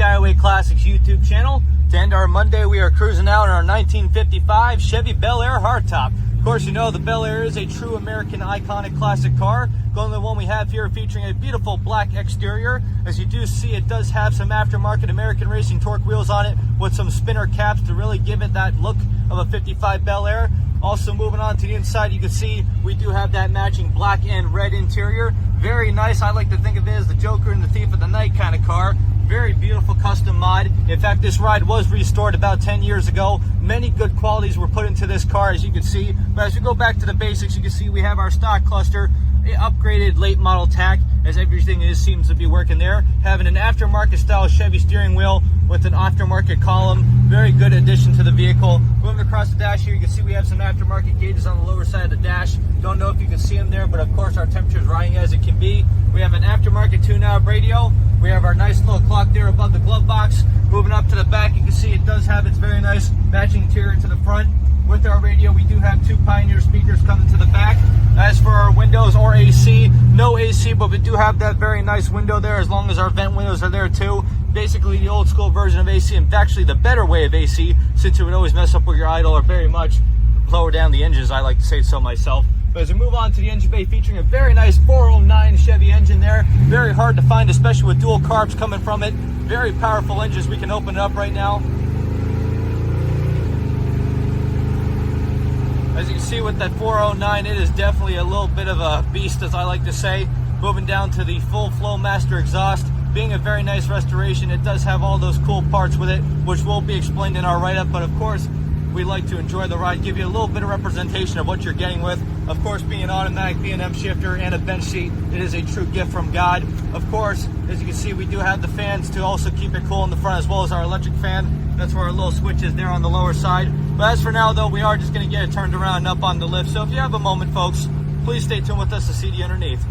Skyway Classics YouTube channel. To end our Monday, we are cruising out in our 1955 Chevy Bel Air hardtop. Of course, you know the Bel Air is a true American iconic classic car. Going to the one we have here featuring a beautiful black exterior. As you do see, it does have some aftermarket American Racing torque wheels on it with some spinner caps to really give it that look of a 55 Bel Air. Also moving on to the inside, you can see we do have that matching black and red interior. Very nice. I like to think of it as the Joker and the Thief of the Night kind of car. Very beautiful custom mod. In fact, this ride was restored about 10 years ago. Many good qualities were put into this car, as you can see. But as we go back to the basics, you can see we have our stock cluster, upgraded late model tack, as everything seems to be working there. Having an aftermarket style Chevy steering wheel with an aftermarket column. Very good addition to the vehicle. Moving across the dash here, you can see we have some aftermarket gauges on the lower side of the dash. Don't know if you can see them there, but of course our temperature is riding as it can be. We have an aftermarket tune-out radio. We have our nice little clock there above the glove box. Moving up to the back, you can see it does have its very nice matching interior to the front. With our radio, we do have two Pioneer speakers coming to the back. As for our windows or AC, no AC, but we do have that very nice window there as long as our vent windows are there too. Basically the old school version of AC, and actually the better way of AC, since it would always mess up with your idle or very much lower down the engines, I like to say so myself. But as we move on to the engine bay, featuring a very nice 409 Chevy engine there. Very hard to find, especially with dual carbs coming from it. Very powerful engines. We can open it up right now. As you can see with that 409, it is definitely a little bit of a beast, as I like to say. Moving down to the full flow master exhaust. Being a very nice restoration, it does have all those cool parts with it, which will be explained in our write-up. But of course, we like to enjoy the ride, give you a little bit of representation of what you're getting with. Of course, being an automatic B&M shifter and a bench seat, it is a true gift from God. Of course, as you can see, we do have the fans to also keep it cool in the front, as well as our electric fan. That's where our little switch is there on the lower side. But as for now, though, we are just going to get it turned around and up on the lift. So if you have a moment, folks, please stay tuned with us to see the underneath.